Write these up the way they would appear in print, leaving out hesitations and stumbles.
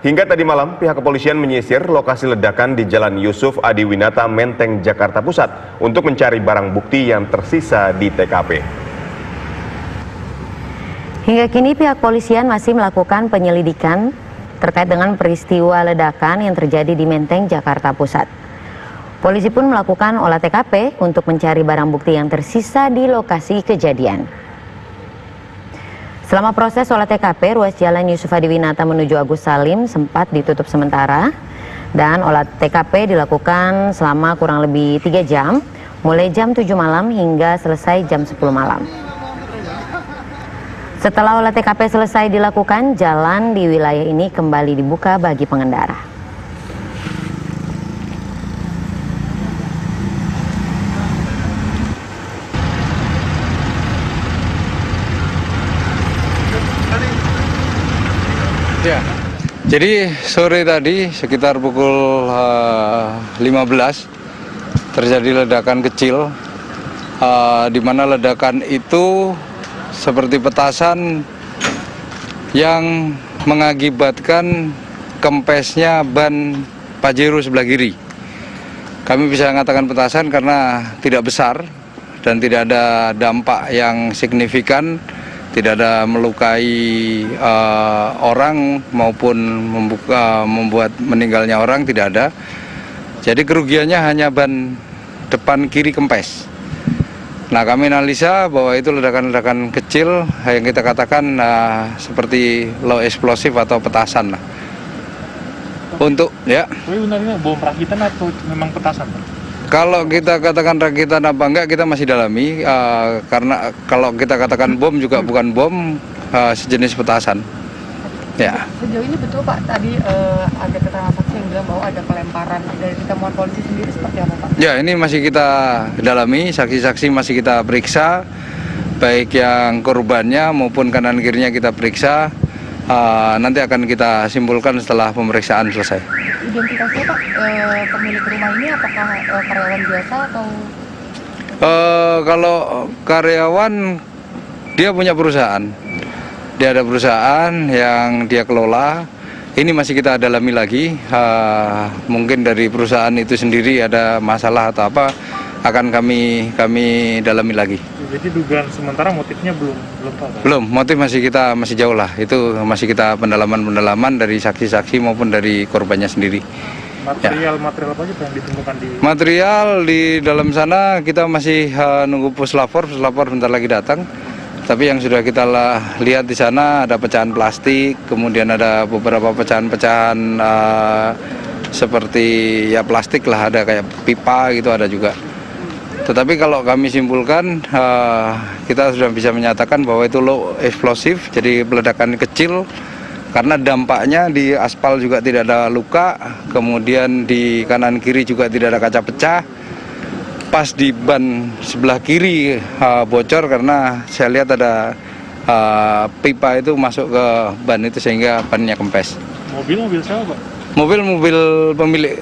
Hingga tadi malam, pihak kepolisian menyisir lokasi ledakan di Jalan Yusuf Adiwinata, Menteng, Jakarta Pusat untuk mencari barang bukti yang tersisa di TKP. Hingga kini pihak kepolisian masih melakukan penyelidikan terkait dengan peristiwa ledakan yang terjadi di Menteng, Jakarta Pusat. Polisi pun melakukan olah TKP untuk mencari barang bukti yang tersisa di lokasi kejadian. Selama proses olah TKP, ruas Jalan Yusuf Adiwinata menuju Agus Salim sempat ditutup sementara dan olah TKP dilakukan selama kurang lebih 3 jam, mulai jam 7 malam hingga selesai jam 10 malam. Setelah olah TKP selesai dilakukan, jalan di wilayah ini kembali dibuka bagi pengendara. Ya, jadi sore tadi sekitar pukul 15 terjadi ledakan kecil, di mana ledakan itu seperti petasan yang mengakibatkan kempesnya ban Pajero sebelah kiri. Kami bisa mengatakan petasan karena tidak besar dan tidak ada dampak yang signifikan, tidak ada melukai orang maupun membuat meninggalnya orang, tidak ada. Jadi kerugiannya hanya ban depan kiri kempes. Nah, kami analisa bahwa itu ledakan-ledakan kecil yang kita katakan seperti low eksplosif atau petasan. Untuk ya. Tapi benar ini bom rakitan atau memang petasan? Kalau kita katakan rakitan apa enggak kita masih dalami, karena kalau kita katakan bom juga bukan bom, sejenis petasan. Ya. Sejauh ini betul Pak, tadi ada keterangan saksi yang bilang bahwa ada pelemparan. Dari temuan polisi sendiri seperti apa Pak? Ya, ini masih kita dalami, saksi-saksi masih kita periksa, baik yang korbannya maupun kanan kirinya kita periksa. Nanti akan kita simpulkan setelah pemeriksaan selesai. Identitasnya Pak, pemilik rumah ini apakah karyawan biasa atau? Kalau karyawan, dia punya perusahaan. Dia ada perusahaan yang dia kelola. Ini masih kita dalami lagi. Mungkin dari perusahaan itu sendiri ada masalah atau apa, akan kami dalami lagi. Jadi dugaan sementara motifnya belum tahu. Belum, motif masih jauh lah. Itu masih kita pendalaman dari saksi-saksi maupun dari korbannya sendiri. Material apa aja yang ditemukan di? Material di dalam sana kita masih nunggu puslapor bentar lagi datang. Tapi yang sudah kita lihat di sana ada pecahan plastik, kemudian ada beberapa pecahan-pecahan seperti ya plastik lah, ada kayak pipa gitu ada juga. Tetapi kalau kami simpulkan, kita sudah bisa menyatakan bahwa itu low eksplosif, jadi peledakan kecil, karena dampaknya di aspal juga tidak ada luka, kemudian di kanan kiri juga tidak ada kaca pecah. Pas di ban sebelah kiri bocor karena saya lihat ada pipa itu masuk ke ban itu sehingga bannya kempes. Mobil siapa Pak? Mobil pemilik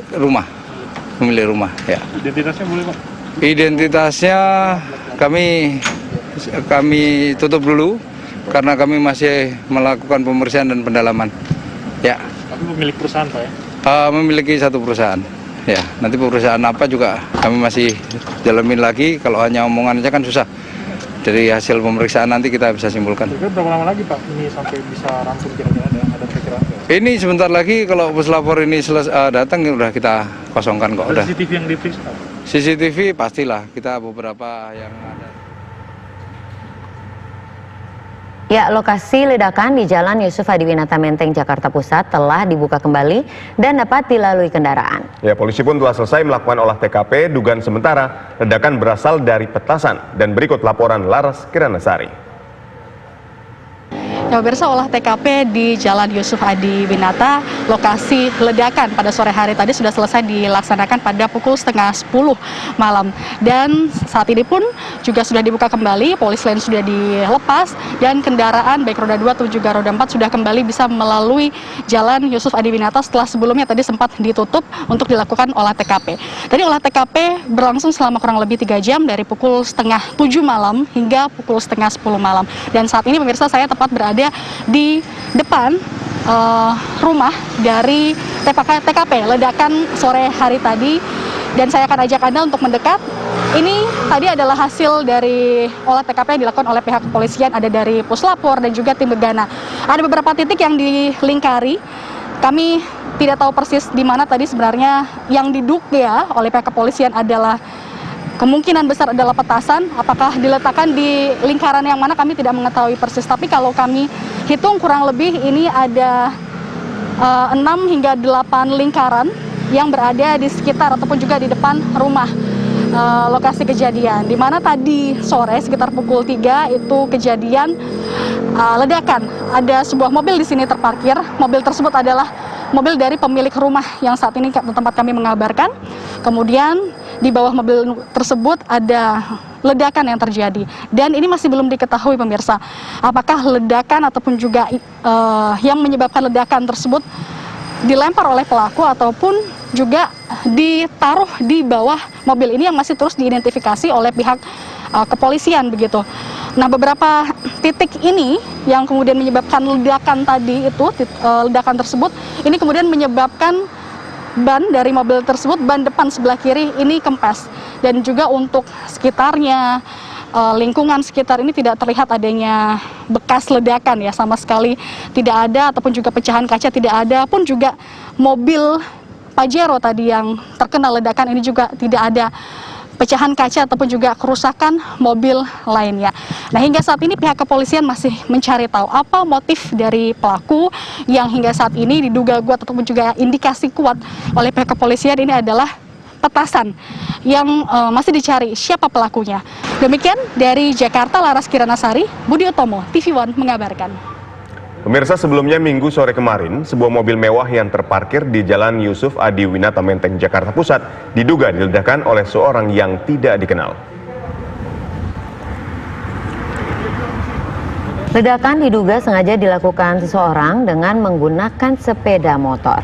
rumah ya. Identitasnya boleh Pak? Identitasnya kami tutup dulu karena kami masih melakukan pemeriksaan dan pendalaman. Ya. Tapi pemilik perusahaan Pak ya? Memiliki satu perusahaan. Ya, nanti perusahaan apa juga kami masih dalamin lagi. Kalau hanya omongan aja kan susah. Dari hasil pemeriksaan nanti kita bisa simpulkan. Kira-kira berapa lama lagi Pak ini sampai bisa rampung kira-kira ada perkiraan? Ini sebentar lagi kalau puslapor ini datang udah kita kosongkan kok. Udah. CCTV yang diperiksa? CCTV pastilah, kita beberapa yang ada. Ya, lokasi ledakan di Jalan Yusuf Adiwinata, Menteng, Jakarta Pusat telah dibuka kembali dan dapat dilalui kendaraan. Ya, polisi pun telah selesai melakukan olah TKP. Dugaan sementara ledakan berasal dari petasan. Dan berikut laporan Laras Kiranasari. Ya, pemirsa, olah TKP di Jalan Yusuf Adiwinata, lokasi ledakan pada sore hari tadi sudah selesai dilaksanakan pada pukul 9:30 malam. Dan saat ini pun juga sudah dibuka kembali, polis lain sudah dilepas, dan kendaraan baik roda 2 atau juga roda 4 sudah kembali bisa melalui Jalan Yusuf Adiwinata setelah sebelumnya tadi sempat ditutup untuk dilakukan olah TKP. Tadi olah TKP berlangsung selama kurang lebih 3 jam dari pukul 6:30 malam hingga pukul 9:30 malam. Dan saat ini pemirsa, saya tepat berada di depan rumah dari TKP ledakan sore hari tadi, dan saya akan ajak Anda untuk mendekat. Ini tadi adalah hasil dari olah TKP yang dilakukan oleh pihak kepolisian, ada dari Puslapor dan juga tim Gegana. Ada beberapa titik yang dilingkari. Kami tidak tahu persis di mana tadi sebenarnya yang diduga oleh pihak kepolisian adalah kemungkinan besar adalah petasan. Apakah diletakkan di lingkaran yang mana kami tidak mengetahui persis. Tapi kalau kami hitung kurang lebih ini ada 6 hingga 8 lingkaran yang berada di sekitar ataupun juga di depan rumah lokasi kejadian, di mana tadi sore sekitar pukul 3 itu kejadian ledakan. Ada sebuah mobil di sini terparkir. Mobil tersebut adalah mobil dari pemilik rumah yang saat ini tempat kami mengabarkan. Kemudian di bawah mobil tersebut ada ledakan yang terjadi, dan ini masih belum diketahui pemirsa apakah ledakan ataupun juga yang menyebabkan ledakan tersebut dilempar oleh pelaku ataupun juga ditaruh di bawah mobil ini yang masih terus diidentifikasi oleh pihak kepolisian begitu. Nah, beberapa titik ini yang kemudian menyebabkan ledakan tadi itu, ledakan tersebut ini kemudian menyebabkan ban dari mobil tersebut, ban depan sebelah kiri ini kempes, dan juga untuk sekitarnya, lingkungan sekitar ini tidak terlihat adanya bekas ledakan ya, sama sekali tidak ada, ataupun juga pecahan kaca tidak ada, pun juga mobil Pajero tadi yang terkena ledakan ini juga tidak ada pecahan kaca ataupun juga kerusakan mobil lainnya. Nah, hingga saat ini pihak kepolisian masih mencari tahu apa motif dari pelaku yang hingga saat ini diduga kuat ataupun juga indikasi kuat oleh pihak kepolisian ini adalah petasan yang masih dicari siapa pelakunya. Demikian dari Jakarta, Laras Kiranasari, Budi Utomo, TV One mengabarkan. Pemirsa, sebelumnya Minggu sore kemarin, sebuah mobil mewah yang terparkir di Jalan Yusuf Adiwinata Menteng, Jakarta Pusat diduga diledakkan oleh seorang yang tidak dikenal. Ledakan diduga sengaja dilakukan seseorang dengan menggunakan sepeda motor.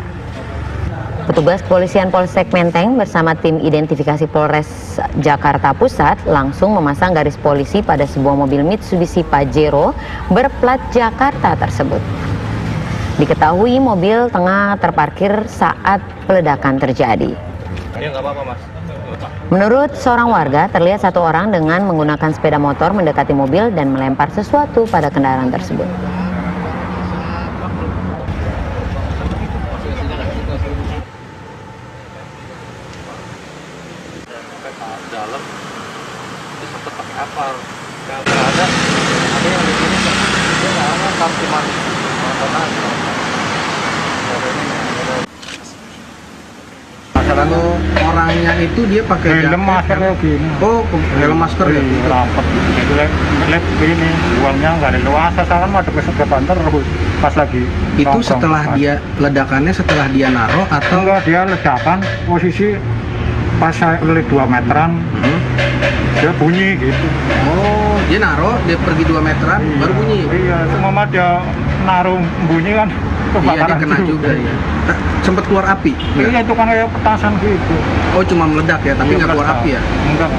Petugas kepolisian Polsek Menteng bersama tim identifikasi Polres Jakarta Pusat langsung memasang garis polisi pada sebuah mobil Mitsubishi Pajero berplat Jakarta tersebut. Diketahui mobil tengah terparkir saat ledakan terjadi. Menurut seorang warga, terlihat satu orang dengan menggunakan sepeda motor mendekati mobil dan melempar sesuatu pada kendaraan tersebut. Dalam disebut pakai apa? Nggak ada yang di sini dia nggak ada cuma kalau orangnya itu dia pakai helm masker gini. Oh, helm masker ya. Rapat. Itu lep ini uangnya nggak ada luasa, salah ada ke banter pas lagi. Itu setelah dia ledakannya setelah dia naruh atau enggak, dia ledakan posisi pas saya 2 meteran dia bunyi gitu. oh dia naruh, dia pergi 2 meteran baru bunyi. Iya, cuma dia naruh bunyi kan Iya, dia kena juga ya. Sempet keluar api? Iya, itu kan kayak petasan gitu. Oh, cuma meledak ya, tapi nggak keluar api ya? Enggak.